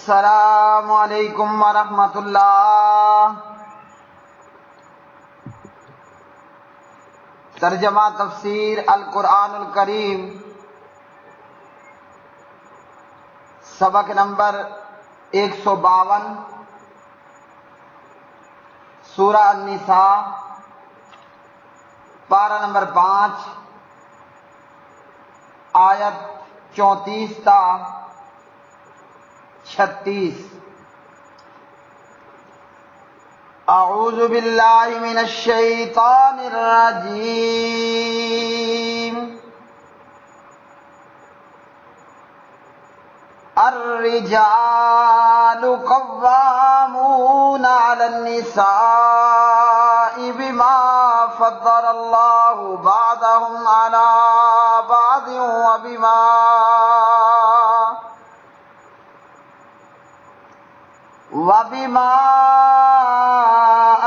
السلام علیکم ورحمۃ اللہ۔ ترجمہ تفسیر القرآن الکریم، سبق نمبر 152، سورہ النساء، پارہ نمبر 5، آیت 34 تا 36۔ اعوذ باللہ من الشیطان الرجیم۔ الرجال قوامون علی النساء بما فضل اللہ بعضهم علی بعض وبما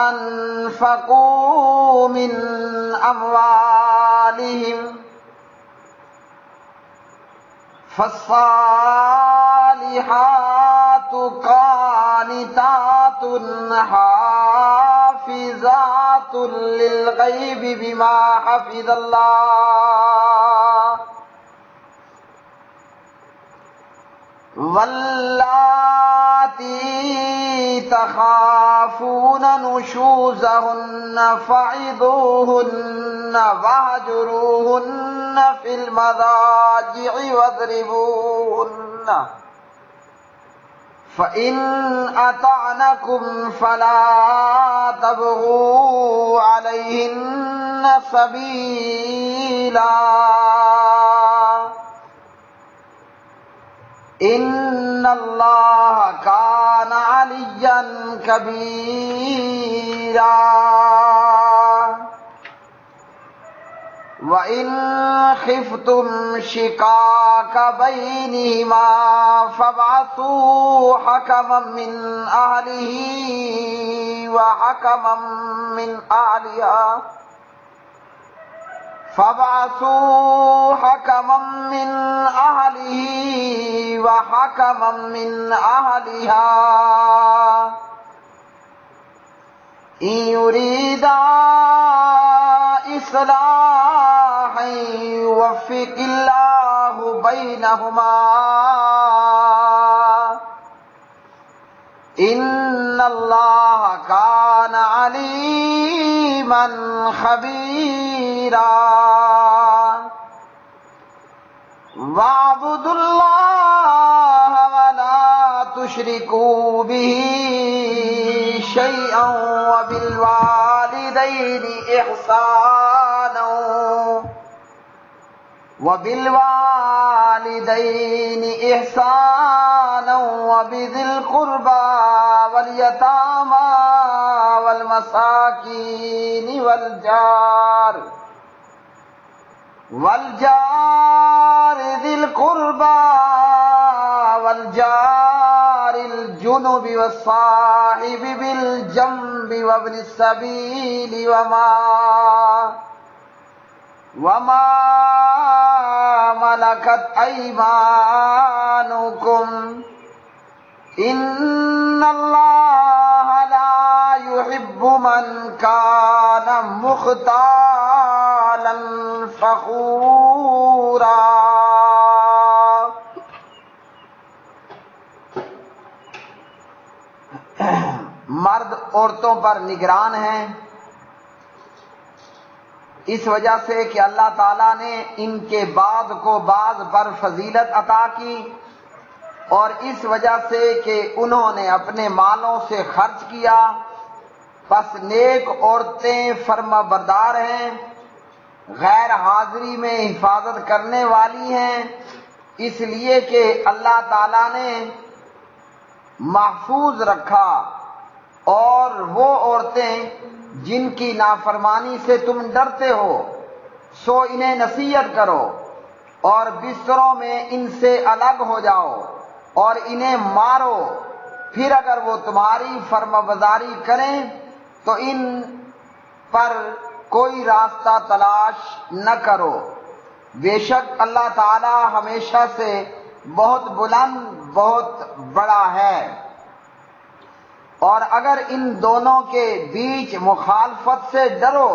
أنفقوا من أموالهم، فالصالحات قانتات حافظات للغيب بما حفظ الله، واللاتي تخافون نشوزهن فعظوهن واهجروهن في المضاجع واضربوهن، فإن أطعنكم فلا تبغوا عليهن سبيلا، ان اللہ کان علیا کبیرا۔ وَإِنْ خِفْتُمْ شِقَاقَ بَيْنِهِمَا فَابْعَثُوا حَكَمًا مِّنْ أَهْلِهِ وَحَكَمًا مِّنْ أَهْلِهَا، فَابْعَثُوا حَكَمًا مِّنْ أَهْلِهِ وَحَكَمًا مِّنْ أَهْلِهَا إِنْ يُرِيدَا إِصْلَاحًا يُوَفِّقِ اللَّهُ بَيْنَهُمَا، إِنَّ اللَّهَ كَانَ عَلِيمًا خَبِيرًا۔ وَاعْبُدُوا اللَّهَ وَلَا تُشْرِكُوا بِهِ شَيْئًا وَبِالْوَالِدَيْنِ إِحْسَانًا وَبِذِي الْقُرْبَى وَالْيَتَامَى وَالْمَسَاكِينِ والجار ذي القربى والجار الجنب والصاحب بالجنب وابن السبيل وما ملكت أيمانكم، إن الله لا يحب من كان مختالا فخورا۔ مرد عورتوں پر نگران ہیں، اس وجہ سے کہ اللہ تعالیٰ نے ان کے بعض کو بعض پر فضیلت عطا کی، اور اس وجہ سے کہ انہوں نے اپنے مالوں سے خرچ کیا، پس نیک عورتیں فرما بردار ہیں، غیر حاضری میں حفاظت کرنے والی ہیں، اس لیے کہ اللہ تعالیٰ نے محفوظ رکھا۔ اور وہ عورتیں جن کی نافرمانی سے تم ڈرتے ہو، سو انہیں نصیحت کرو اور بستروں میں ان سے الگ ہو جاؤ اور انہیں مارو، پھر اگر وہ تمہاری فرمانبرداری کریں تو ان پر کوئی راستہ تلاش نہ کرو، بے شک اللہ تعالی ہمیشہ سے بہت بلند بہت بڑا ہے۔ اور اگر ان دونوں کے بیچ مخالفت سے ڈرو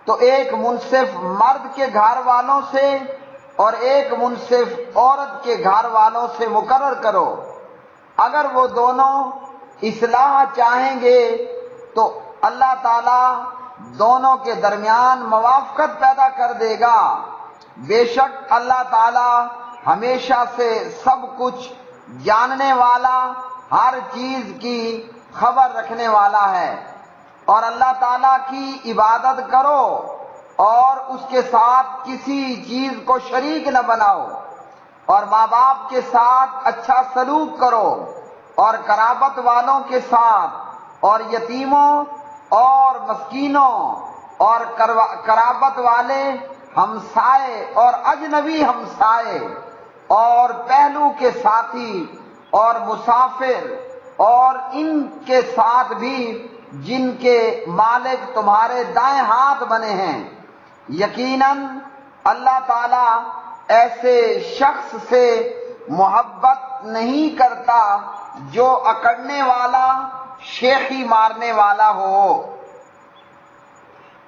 تو ایک منصف مرد کے گھر والوں سے اور ایک منصف عورت کے گھر والوں سے مقرر کرو۔ اگر وہ دونوں اصلاح چاہیں گے تو اللہ تعالیٰ دونوں کے درمیان موافقت پیدا کر دے گا۔ بے شک اللہ تعالیٰ ہمیشہ سے سب کچھ جاننے والا، ہر چیز کی خبر رکھنے والا ہے۔ اور اللہ تعالیٰ کی عبادت کرو اور اس کے ساتھ کسی چیز کو شریک نہ بناؤ، اور ماں باپ کے ساتھ اچھا سلوک کرو، اور قرابت والوں کے ساتھ اور یتیموں اور مسکینوں اور قرابت والے ہمسائے اور اجنبی ہمسائے اور پہلو کے ساتھی اور مسافر اور ان کے ساتھ بھی جن کے مالک تمہارے دائیں ہاتھ بنے ہیں۔ یقیناً اللہ تعالیٰ ایسے شخص سے محبت نہیں کرتا جو اکڑنے والا، شیخی مارنے والا ہو۔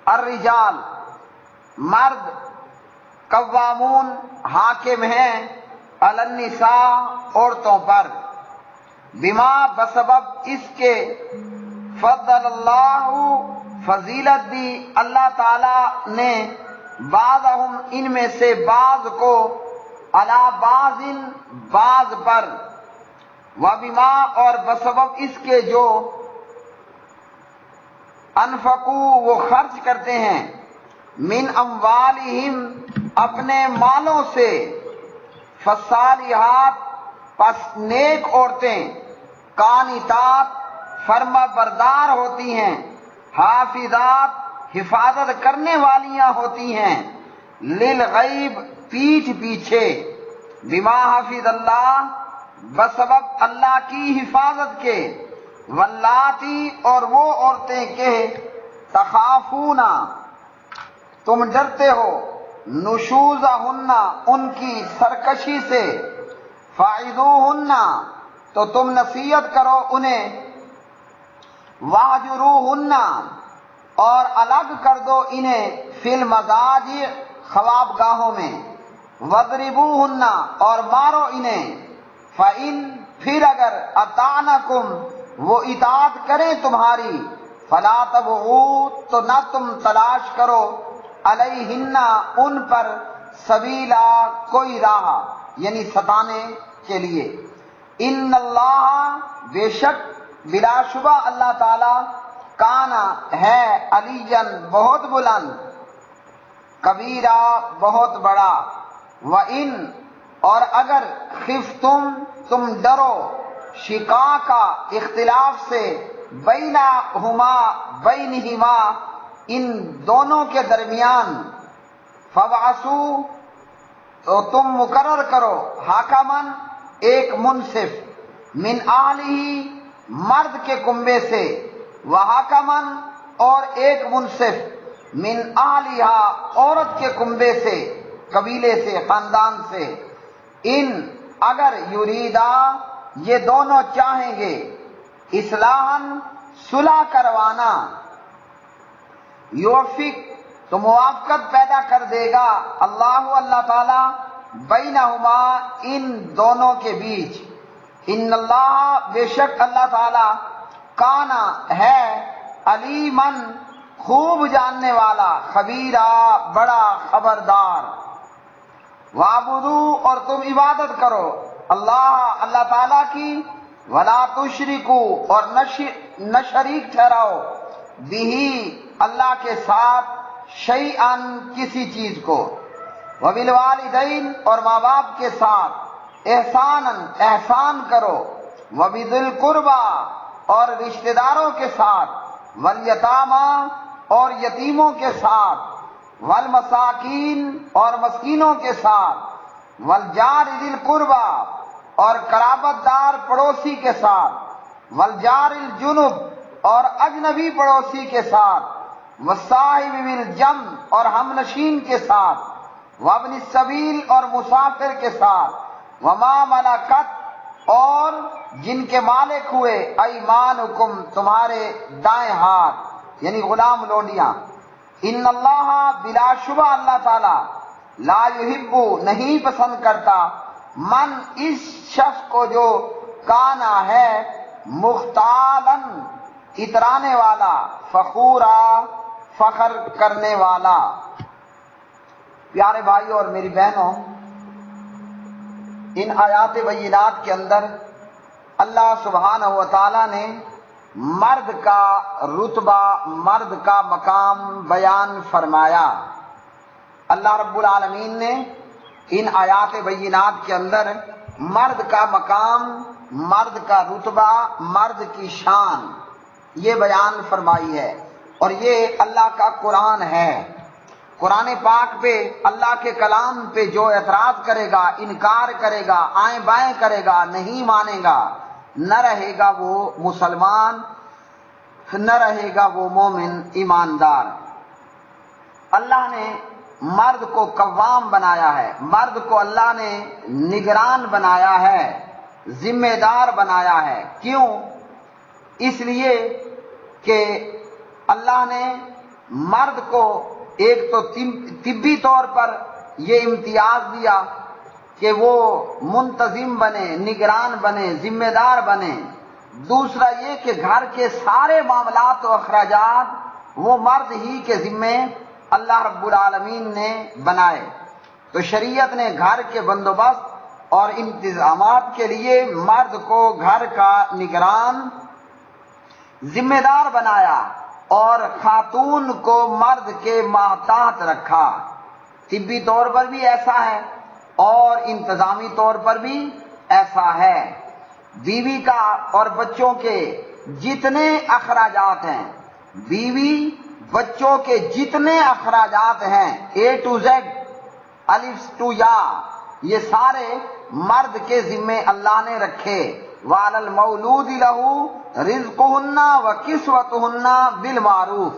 الرجال، مرد قوامون حاکم ہیں علی النساء عورتوں پر، بما بسبب اس کے فضل اللہ فضیلت دی اللہ تعالی نے بعضہم ان میں سے بعض کو علی بعض بعض پر، وبما اور بسبب اس کے جو انفقو وہ خرچ کرتے ہیں، من اموالہم اپنے مالوں سے، فالصالحات پس نیک عورتیں، قانتات فرما بردار ہوتی ہیں، حافظات حفاظت کرنے والیاں ہوتی ہیں، للغیب پیٹھ پیچھے، بما حفظ اللہ بسبب اللہ کی حفاظت کے، واللاتی اور وہ عورتیں کہ تخافون تم ڈرتے ہو، نشوزہن ان کی سرکشی سے، فاعظوہن تو تم نصیحت کرو انہیں، واہجروہن اور الگ کر دو انہیں، فی المضاجع خوابگاہوں میں، واضربوہن اور مارو انہیں، فإن پھر اگر اطعنکم وہ اطاعت کریں تمہاری، فلا تبغوا تو نہ تم تلاش کرو، علیہن ان پر، سبیلا کوئی راہ، یعنی ستانے کے لیے۔ ان اللہ بے شک بلا شبہ اللہ تعالی، کانا ہے علیًا بہت بلند، کبیرہ بہت بڑا، وَإِن اور اگر خفتم تم ڈرو، شقاقا اختلاف سے، بینہما بینہما ان دونوں کے درمیان، فبعثوا تو تم مقرر کرو، حاکمن ایک منصف، من اہلہ مرد کے کنبے سے، وحاکمن اور ایک منصف، من اہلہا عورت کے کنبے سے، قبیلے سے، خاندان سے، ان اگر یریدا یہ دونوں چاہیں گے، اصلاحاً صلح کروانا، یوفق تو موافقت پیدا کر دے گا اللہ تعالی، بینہما ان دونوں کے بیچ، ان اللہ بے شک اللہ تعالی، کانا ہے علیمن خوب جاننے والا، خبیرہ بڑا خبردار۔ وَاعْبُدُوا اور تم عبادت کرو اللہ تعالیٰ کی، وَلَا تُشْرِكُوا اور نہ شریک ٹھہراؤ، بِهِ اللہ کے ساتھ، شیئاً کسی چیز کو، وَبِالْوَالِدَيْنِ اور ماں باپ کے ساتھ، احساناً احسان کرو، وَبِذِي الْقُرْبَى اور رشتہ داروں کے ساتھ، وَالْيَتَامَى اور یتیموں کے ساتھ، والمساکین اور مسکینوں کے ساتھ، والجار ذی القربى اور قرابت دار پڑوسی کے ساتھ، والجار الجنب اور اجنبی پڑوسی کے ساتھ، والصاحب بالجنب اور ہم نشین کے ساتھ، وابن السبیل اور مسافر کے ساتھ، وما ملکت اور جن کے مالک ہوئے ایمانکم تمہارے دائیں ہاتھ یعنی غلام لونڈیاں. ان اللہ بلا شبہ اللہ تعالی لا یحب نہیں پسند کرتا من اس شخص کو جو کانا ہے مختالن اترانے والا فخورا فخر کرنے والا. پیارے بھائیوں اور میری بہنوں، ان آیات بینات کے اندر اللہ سبحانہ و تعالی نے مرد کا رتبہ، مرد کا مقام بیان فرمایا. اللہ رب العالمین نے ان آیات بینات کے اندر مرد کا مقام، مرد کا رتبہ، مرد کی شان یہ بیان فرمائی ہے. اور یہ اللہ کا قرآن ہے. قرآن پاک پہ، اللہ کے کلام پہ جو اعتراض کرے گا، انکار کرے گا، آئیں بائیں کرے گا، نہیں مانے گا، نہ رہے گا وہ مسلمان، نہ رہے گا وہ مومن ایماندار. اللہ نے مرد کو قوام بنایا ہے، مرد کو اللہ نے نگران بنایا ہے، ذمہ دار بنایا ہے. کیوں؟ اس لیے کہ اللہ نے مرد کو ایک تو طبی طور پر یہ امتیاز دیا کہ وہ منتظم بنے، نگران بنے، ذمہ دار بنے. دوسرا یہ کہ گھر کے سارے معاملات و اخراجات وہ مرد ہی کے ذمے اللہ رب العالمین نے بنائے. تو شریعت نے گھر کے بندوبست اور انتظامات کے لیے مرد کو گھر کا نگران، ذمہ دار بنایا اور خاتون کو مرد کے ماتحت رکھا. طبی طور پر بھی ایسا ہے اور انتظامی طور پر بھی ایسا ہے. بیوی کا اور بچوں کے جتنے اخراجات ہیں، بیوی بچوں کے جتنے اخراجات ہیں A to Z، الف ٹو یا، یہ سارے مرد کے ذمے اللہ نے رکھے. وَعَلَى الْمَوْلُودِ لَهُ رِزْقُهُنَّ وَكِسْوَتُهُنَّ بِالْمَعْرُوفِ.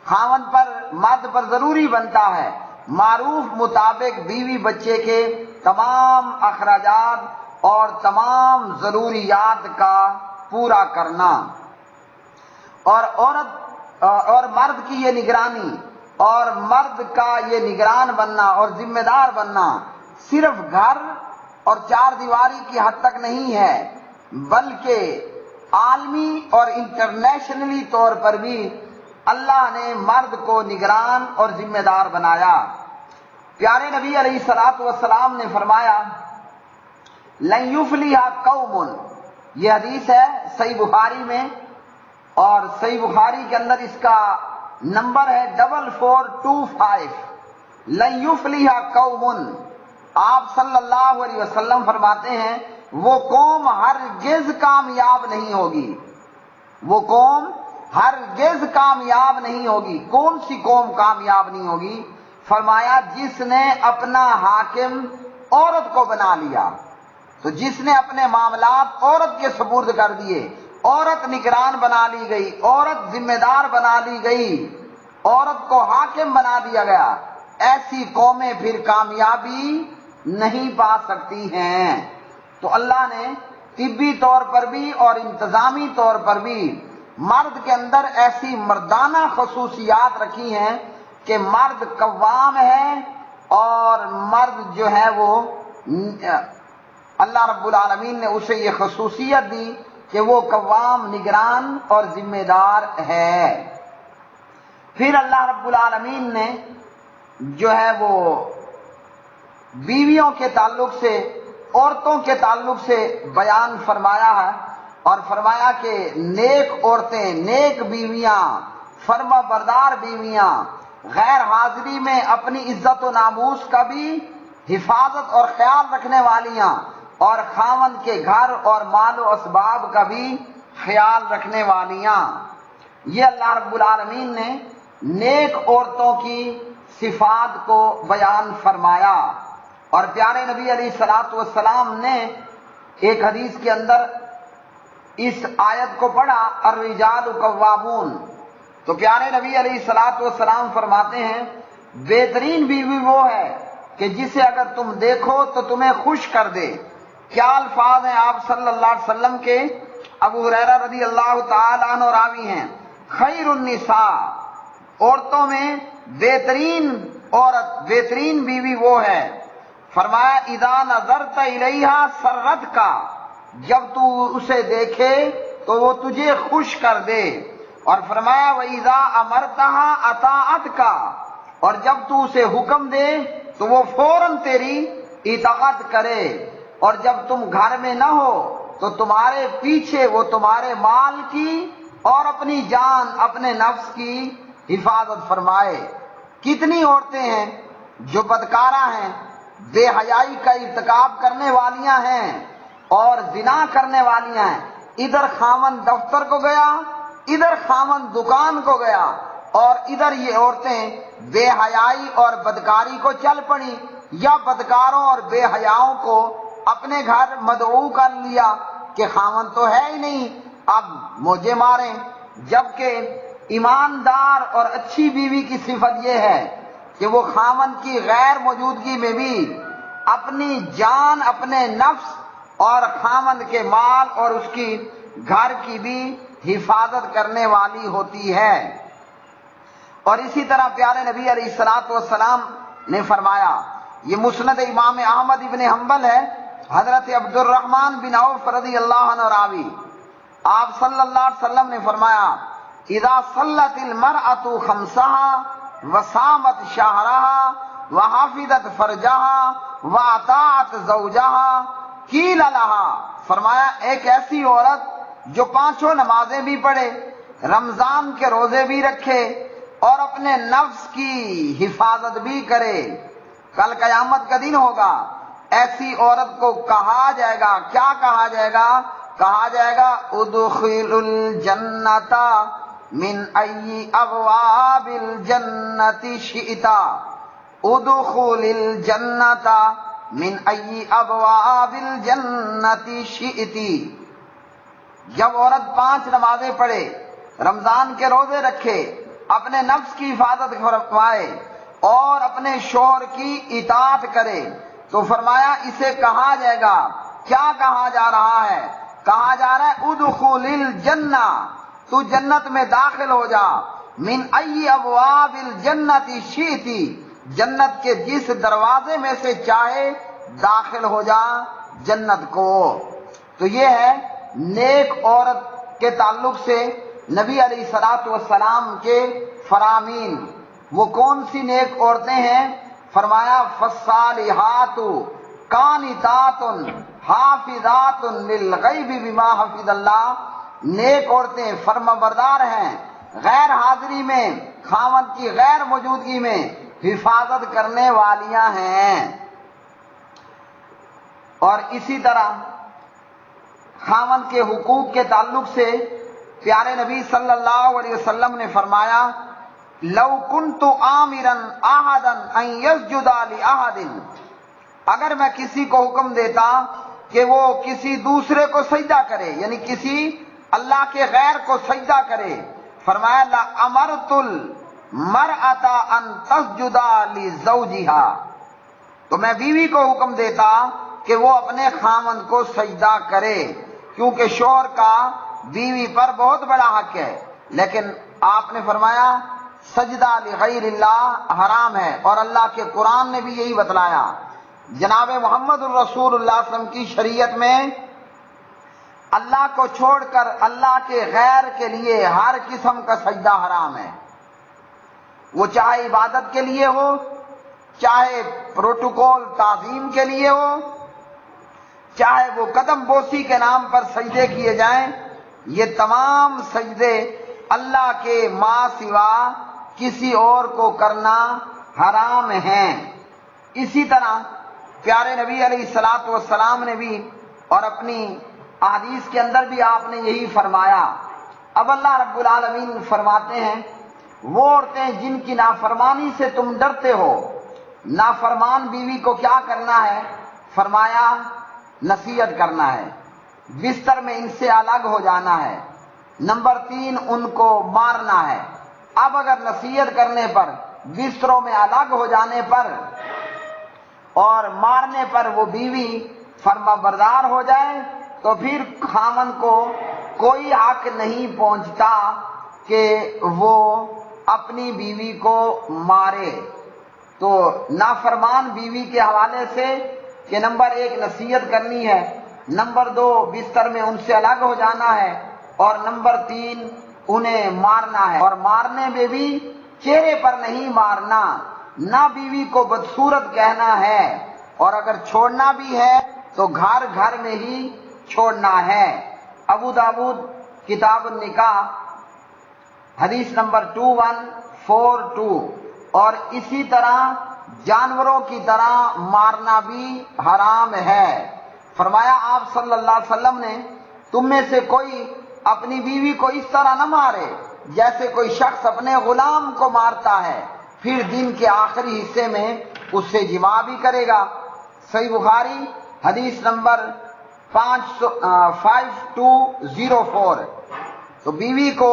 خاوند پر، مرد پر ضروری بنتا ہے معروف مطابق بیوی بچے کے تمام اخراجات اور تمام ضروریات کا پورا کرنا. اور عورت اور مرد کی یہ نگرانی اور مرد کا یہ نگران بننا اور ذمہ دار بننا صرف گھر اور چار دیواری کی حد تک نہیں ہے، بلکہ عالمی اور انٹرنیشنلی طور پر بھی اللہ نے مرد کو نگران اور ذمہ دار بنایا. پیارے نبی علیہ الصلوۃ والسلام نے فرمایا لن یفلح قوم، یہ حدیث ہے صحیح بخاری میں، اور صحیح بخاری کے اندر اس کا نمبر ہے 4425. لن یفلح قوم، آپ صلی اللہ علیہ وسلم فرماتے ہیں وہ قوم ہرگز کامیاب نہیں ہوگی، وہ قوم ہرگز کامیاب نہیں ہوگی. کون سی قوم کامیاب نہیں ہوگی؟ فرمایا جس نے اپنا حاکم عورت کو بنا لیا. تو جس نے اپنے معاملات عورت کے سپرد کر دیے، عورت نگران بنا لی گئی، عورت ذمہ دار بنا لی گئی، عورت کو حاکم بنا دیا گیا، ایسی قومیں پھر کامیابی نہیں پا سکتی ہیں. تو اللہ نے طبی طور پر بھی اور انتظامی طور پر بھی مرد کے اندر ایسی مردانہ خصوصیات رکھی ہیں کہ مرد قوام ہے، اور مرد جو ہے وہ اللہ رب العالمین نے اسے یہ خصوصیت دی کہ وہ قوام، نگران اور ذمہ دار ہے. پھر اللہ رب العالمین نے جو ہے وہ بیویوں کے تعلق سے، عورتوں کے تعلق سے بیان فرمایا ہے اور فرمایا کہ نیک عورتیں، نیک بیویاں، فرما بردار بیویاں، غیر حاضری میں اپنی عزت و ناموس کا بھی حفاظت اور خیال رکھنے والیاں، اور خاوند کے گھر اور مال و اسباب کا بھی خیال رکھنے والیاں. یہ اللہ رب العالمین نے نیک عورتوں کی صفات کو بیان فرمایا. اور پیارے نبی علیہ الصلوۃ والسلام نے ایک حدیث کے اندر اس آیت کو پڑھا الرجال قوامون. تو پیارے نبی علیہ الصلوۃ والسلام فرماتے ہیں بہترین بیوی وہ ہے کہ جسے اگر تم دیکھو تو تمہیں خوش کر دے۔ کیا الفاظ ہیں آپ صلی اللہ علیہ وسلم کے؟ ابو ہریرہ رضی اللہ تعالی عنہ راوی ہیں، خیر النساء، عورتوں میں بہترین عورت، بہترین بیوی وہ ہے، فرمایا اذا نظرت الیہا سرت کا، جب تو اسے دیکھے تو وہ تجھے خوش کر دے، اور فرمایا وَإِذَا أَمَرْتَهَا أَطَاعَتْ کا، اور جب تو اسے حکم دے تو وہ فوراً تیری اطاعت کرے، اور جب تم گھر میں نہ ہو تو تمہارے پیچھے وہ تمہارے مال کی اور اپنی جان، اپنے نفس کی حفاظت فرمائے۔ کتنی عورتیں ہیں جو بدکارہ ہیں، بے حیائی کا ارتکاب کرنے والیاں ہیں اور زنا کرنے والیاں ہیں، ادھر خاوند دفتر کو گیا، ادھر خاوند دکان کو گیا، اور ادھر یہ عورتیں بے حیائی اور بدکاری کو چل پڑی، یا بدکاروں اور بے حیاؤں کو اپنے گھر مدعو کر لیا کہ خاوند تو ہے ہی نہیں، اب موجے ماریں۔ جبکہ ایماندار اور اچھی بیوی کی صفت یہ ہے کہ وہ خاوند کی غیر موجودگی میں بھی اپنی جان، اپنے نفس اور خاوند کے مال اور اس کی گھر کی بھی حفاظت کرنے والی ہوتی ہے۔ اور اسی طرح پیارے نبی علیہ الصلوۃ والسلام نے فرمایا، یہ مسند امام احمد ابن حنبل ہے، حضرت عبد الرحمن بن عوف رضی اللہ عنہ راوی، آپ صلی اللہ علیہ وسلم نے فرمایا اذا صلت المرأة خمسها وصامت شهرها وحفظت فرجها واطاعت زوجها قیل لها، فرمایا ایک ایسی عورت جو پانچوں نمازیں بھی پڑھے، رمضان کے روزے بھی رکھے اور اپنے نفس کی حفاظت بھی کرے، کل قیامت کا دن ہوگا، ایسی عورت کو کہا جائے گا، کیا کہا جائے گا؟ کہا جائے گا ادخل الجنت من ای ابواب الجنت شئت، ادخل الجنت من ای ابواب الجنت شئت۔ جب عورت 5 نمازیں پڑھے، رمضان کے روزے رکھے، اپنے نفس کی حفاظت فرمائے اور اپنے شوہر کی اطاعت کرے، تو فرمایا اسے کہا جائے گا، کیا کہا جا رہا ہے؟ کہا جا رہا ہے ادخل الجنہ، تو جنت میں داخل ہو جا، من ای ابواب الجنت شئت، جنت کے جس دروازے میں سے چاہے داخل ہو جا جنت کو۔ تو یہ ہے نیک عورت کے تعلق سے نبی علیہ الصلوۃ والسلام کے فرامین۔ وہ کون سی نیک عورتیں ہیں؟ فرمایا فالصالحات قانتات حافظات للغیب بما حفظ اللہ، نیک عورتیں فرما بردار ہیں، غیر حاضری میں، خاوند کی غیر موجودگی میں حفاظت کرنے والیاں ہیں۔ اور اسی طرح خاوند کے حقوق کے تعلق سے پیارے نبی صلی اللہ علیہ وسلم نے فرمایا لو کنت آمرا احدا ان یسجد لاحد، اگر میں کسی کو حکم دیتا کہ وہ کسی دوسرے کو سجدہ کرے، یعنی کسی اللہ کے غیر کو سجدہ کرے، فرمایا لامرت المرأة ان تسجد لزوجها، تو میں بیوی کو حکم دیتا کہ وہ اپنے خاوند کو سجدہ کرے، کیونکہ شوہر کا بیوی پر بہت بڑا حق ہے، لیکن آپ نے فرمایا سجدہ لغیر اللہ حرام ہے، اور اللہ کے قرآن نے بھی یہی بتلایا۔ جناب محمد الرسول اللہ صلی اللہ علیہ وسلم کی شریعت میں اللہ کو چھوڑ کر اللہ کے غیر کے لیے ہر قسم کا سجدہ حرام ہے، وہ چاہے عبادت کے لیے ہو، چاہے پروٹوکول تعظیم کے لیے ہو، چاہے وہ قدم بوسی کے نام پر سجدے کیے جائیں، یہ تمام سجدے اللہ کے ماں سوا کسی اور کو کرنا حرام ہیں۔ اسی طرح پیارے نبی علیہ الصلوۃ والسلام نے بھی اور اپنی احادیث کے اندر بھی آپ نے یہی فرمایا۔ اب اللہ رب العالمین فرماتے ہیں وہ عورتیں جن کی نافرمانی سے تم ڈرتے ہو، نافرمان بیوی کو کیا کرنا ہے؟ فرمایا نصیحت کرنا ہے، بستر میں ان سے الگ ہو جانا ہے، نمبر 3 ان کو مارنا ہے۔ اب اگر نصیحت کرنے پر، بستروں میں الگ ہو جانے پر اور مارنے پر وہ بیوی فرما بردار ہو جائے تو پھر خاوند کو کوئی حق نہیں پہنچتا کہ وہ اپنی بیوی کو مارے۔ تو نافرمان بیوی کے حوالے سے کہ نمبر 1 نصیحت کرنی ہے، نمبر 2 بستر میں ان سے الگ ہو جانا ہے، اور نمبر 3 انہیں مارنا ہے، اور مارنے میں بھی چہرے پر نہیں مارنا، نہ بیوی کو بدصورت کہنا ہے، اور اگر چھوڑنا بھی ہے تو گھر گھر میں ہی چھوڑنا ہے۔ ابو داؤد کتاب النکاح حدیث نمبر 2142۔ اور اسی طرح جانوروں کی طرح مارنا بھی حرام ہے۔ فرمایا آپ صلی اللہ علیہ وسلم نے تم میں سے کوئی اپنی بیوی کو اس طرح نہ مارے جیسے کوئی شخص اپنے غلام کو مارتا ہے، پھر دن کے آخری حصے میں اس سے جماع بھی کرے گا۔ صحیح بخاری حدیث نمبر 5204۔ تو بیوی کو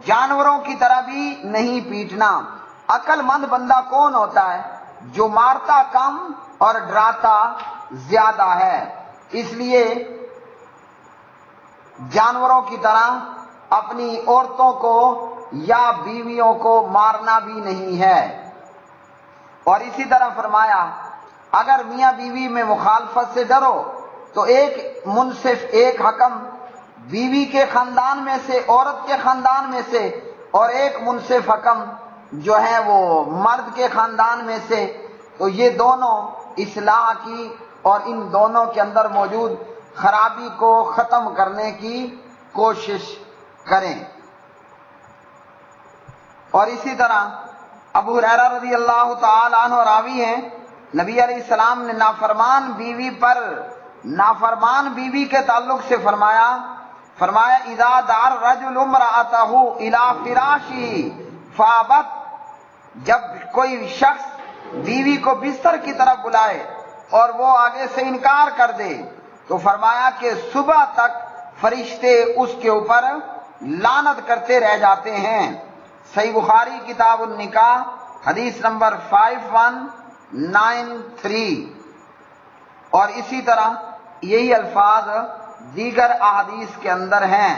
جانوروں کی طرح بھی نہیں پیٹنا۔ عقل مند بندہ کون ہوتا ہے؟ جو مارتا کم اور ڈراتا زیادہ ہے۔ اس لیے جانوروں کی طرح اپنی عورتوں کو یا بیویوں کو مارنا بھی نہیں ہے۔ اور اسی طرح فرمایا اگر میاں بیوی میں مخالفت سے ڈرو تو ایک منصف، ایک حکم بیوی کے خاندان میں سے، عورت کے خاندان میں سے، اور ایک منصف حکم جو ہے وہ مرد کے خاندان میں سے، تو یہ دونوں اصلاح کی اور ان دونوں کے اندر موجود خرابی کو ختم کرنے کی کوشش کریں۔ اور اسی طرح ابو ہریرہ رضی اللہ تعالی عنہ راوی ہیں، نبی علیہ السلام نے نافرمان بیوی کے تعلق سے فرمایا اذا دعا الرجل امرأتہ الی فراشہ فابت، جب کوئی شخص بیوی کو بستر کی طرف بلائے اور وہ آگے سے انکار کر دے تو فرمایا کہ صبح تک فرشتے اس کے اوپر لعنت کرتے رہ جاتے ہیں۔ صحیح بخاری کتاب النکاح حدیث نمبر 5193۔ اور اسی طرح یہی الفاظ دیگر احادیث کے اندر ہیں۔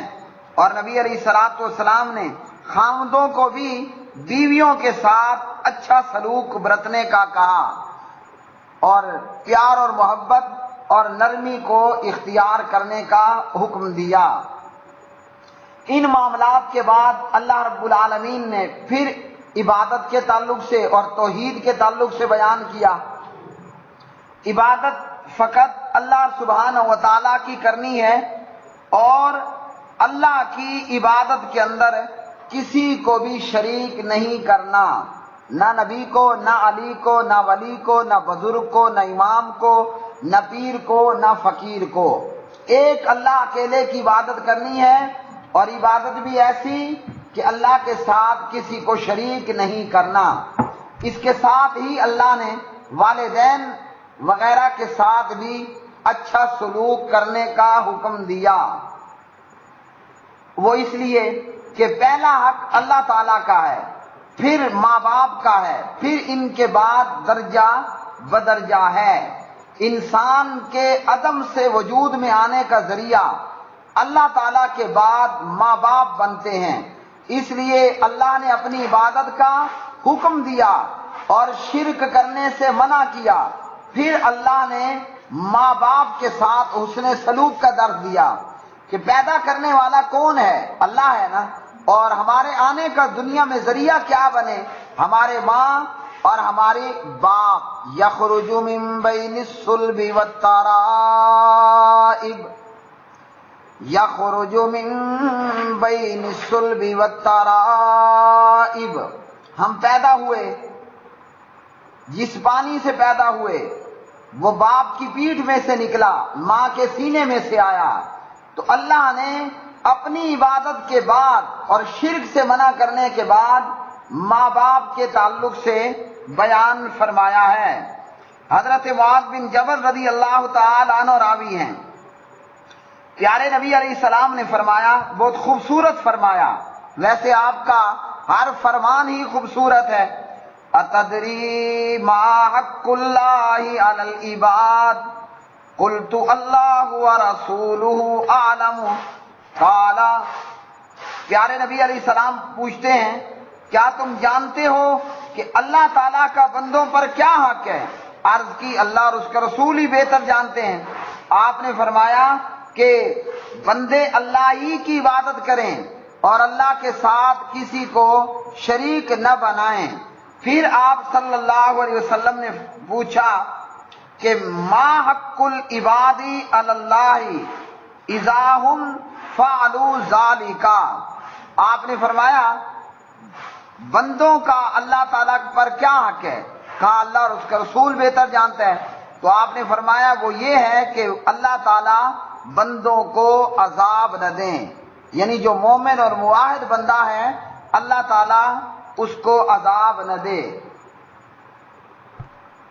اور نبی علیہ الصلوۃ والسلام نے خاوندوں کو بھی بیویوں کے ساتھ اچھا سلوک برتنے کا کہا اور پیار اور محبت اور نرمی کو اختیار کرنے کا حکم دیا۔ ان معاملات کے بعد اللہ رب العالمین نے پھر عبادت کے تعلق سے اور توحید کے تعلق سے بیان کیا۔ عبادت فقط اللہ سبحانہ و تعالیٰ کی کرنی ہے، اور اللہ کی عبادت کے اندر کسی کو بھی شریک نہیں کرنا، نہ نبی کو، نہ علی کو، نہ ولی کو، نہ بزرگ کو، نہ امام کو، نہ پیر کو، نہ فقیر کو۔ ایک اللہ اکیلے کی عبادت کرنی ہے، اور عبادت بھی ایسی کہ اللہ کے ساتھ کسی کو شریک نہیں کرنا۔ اس کے ساتھ ہی اللہ نے والدین وغیرہ کے ساتھ بھی اچھا سلوک کرنے کا حکم دیا۔ وہ اس لیے کہ پہلا حق اللہ تعالیٰ کا ہے، پھر ماں باپ کا ہے، پھر ان کے بعد درجہ بدرجہ ہے۔ انسان کے عدم سے وجود میں آنے کا ذریعہ اللہ تعالیٰ کے بعد ماں باپ بنتے ہیں۔ اس لیے اللہ نے اپنی عبادت کا حکم دیا اور شرک کرنے سے منع کیا۔ پھر اللہ نے ماں باپ کے ساتھ حسن سلوک کا درس دیا کہ پیدا کرنے والا کون ہے؟ اللہ ہے نا، اور ہمارے آنے کا دنیا میں ذریعہ کیا بنے؟ ہمارے ماں اور ہمارے باپ۔ یخرج من بین الصلب والترائب، یخرج من بین الصلب والترائب، ہم پیدا ہوئے، جس پانی سے پیدا ہوئے وہ باپ کی پیٹھ میں سے نکلا، ماں کے سینے میں سے آیا۔ تو اللہ نے اپنی عبادت کے بعد اور شرک سے منع کرنے کے بعد ماں باپ کے تعلق سے بیان فرمایا ہے۔ حضرت معاذ بن جبل رضی اللہ تعالی عنہ راوی ہیں، پیارے نبی علیہ السلام نے فرمایا، بہت خوبصورت فرمایا، ویسے آپ کا ہر فرمان ہی خوبصورت ہے، اتدری ما حق اللہ علی العباد قلت اللہ ورسولہ اعلم قال، پیارے نبی علیہ السلام پوچھتے ہیں کیا تم جانتے ہو کہ اللہ تعالیٰ کا بندوں پر کیا حق ہے؟ عرض کی اللہ اور اس کا رسول ہی بہتر جانتے ہیں۔ آپ نے فرمایا کہ بندے اللہ ہی کی عبادت کریں اور اللہ کے ساتھ کسی کو شریک نہ بنائیں۔ پھر آپ صلی اللہ علیہ وسلم نے پوچھا کہ ما حق العباد علی اللہ اذا ہم فعلوا ذالک، آپ نے فرمایا بندوں کا اللہ تعالیٰ پر کیا حق ہے؟ کہا اللہ اور اس کا رسول بہتر جانتا ہے۔ تو آپ نے فرمایا وہ یہ ہے کہ اللہ تعالیٰ بندوں کو عذاب نہ دیں، یعنی جو مومن اور موحد بندہ ہے اللہ تعالیٰ اس کو عذاب نہ دے۔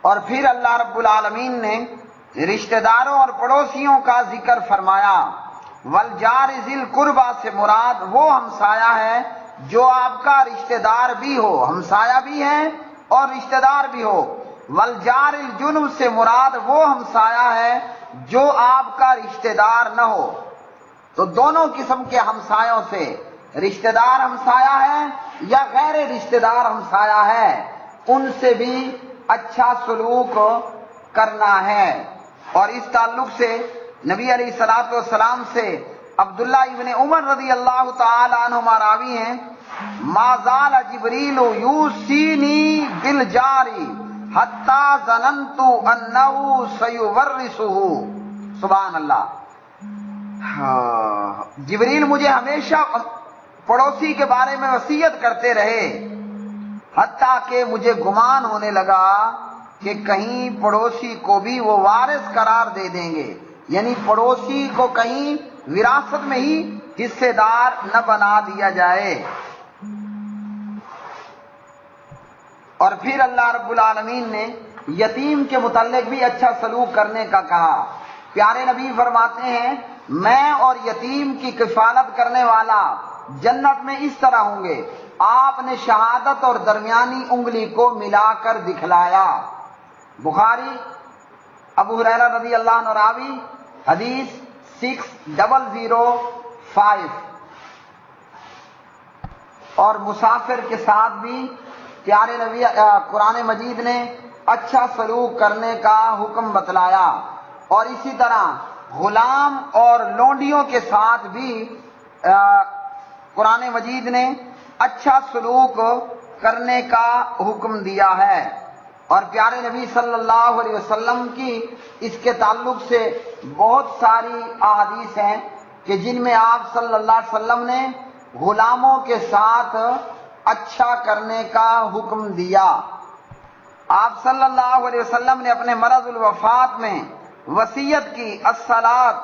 اور پھر اللہ رب العالمین نے رشتہ داروں اور پڑوسیوں کا ذکر فرمایا۔ والجار ذی القربى سے مراد وہ ہمسایہ ہے جو آپ کا رشتہ دار بھی ہو، ہمسایہ بھی ہے اور رشتہ دار بھی ہو۔ والجار الجنب سے مراد وہ ہمسایہ ہے جو آپ کا رشتہ دار نہ ہو۔ تو دونوں قسم کے ہمسایوں سے رشتہ دار ہمسایہ ہے یا غیر رشتہ دار ہمسایہ ہے، ان سے بھی اچھا سلوک کرنا ہے۔ اور اس تعلق سے نبی علیہ الصلوۃ والسلام سے عبداللہ ابن عمر رضی اللہ تعالی عنہما راوی ہیں، ما زال جبریل یوصینی بالجار حتی ظننت انہ سیورثہ، سبحان اللہ۔ جبریل مجھے ہمیشہ پڑوسی کے بارے میں وصیت کرتے رہے، حتیٰ کہ مجھے گمان ہونے لگا کہ کہیں پڑوسی کو بھی وہ وارث قرار دے دیں گے، یعنی پڑوسی کو کہیں وراثت میں ہی حصے دار نہ بنا دیا جائے۔ اور پھر اللہ رب العالمین نے یتیم کے متعلق بھی اچھا سلوک کرنے کا کہا۔ پیارے نبی فرماتے ہیں میں اور یتیم کی کفالت کرنے والا جنت میں اس طرح ہوں گے۔ آپ نے شہادت اور درمیانی انگلی کو ملا کر دکھلایا۔ بخاری ابو ہریرہ رضی اللہ عنہ راوی، حدیث 6005۔ اور مسافر کے ساتھ بھی پیارے نبی قرآن مجید نے اچھا سلوک کرنے کا حکم بتلایا، اور اسی طرح غلام اور لونڈیوں کے ساتھ بھی قرآن مجید نے اچھا سلوک کرنے کا حکم دیا ہے۔ اور پیارے نبی صلی اللہ علیہ وسلم کی اس کے تعلق سے بہت ساری احادیث ہیں کہ جن میں آپ صلی اللہ علیہ وسلم نے غلاموں کے ساتھ اچھا کرنے کا حکم دیا۔ آپ صلی اللہ علیہ وسلم نے اپنے مرض الوفات میں وصیت کی الصلاۃ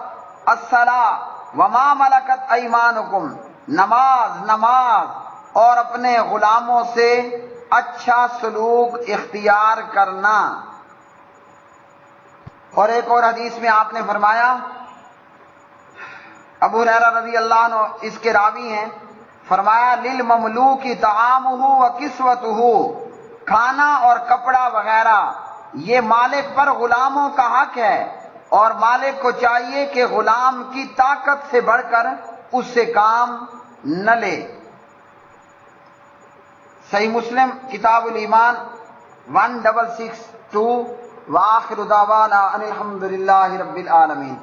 وما ملکت ایمانکم، نماز اور اپنے غلاموں سے اچھا سلوک اختیار کرنا۔ اور ایک اور حدیث میں آپ نے فرمایا، ابو ہریرہ رضی اللہ عنہ اس کے راوی ہیں، فرمایا للمملوک طعامہ و کسوتہ، کھانا اور کپڑا وغیرہ یہ مالک پر غلاموں کا حق ہے، اور مالک کو چاہیے کہ غلام کی طاقت سے بڑھ کر اس سے کام نہ لے۔ صحیح مسلم کتاب الایمان 1662۔ وآخر دعوانا ان الحمد للہ رب العالمین۔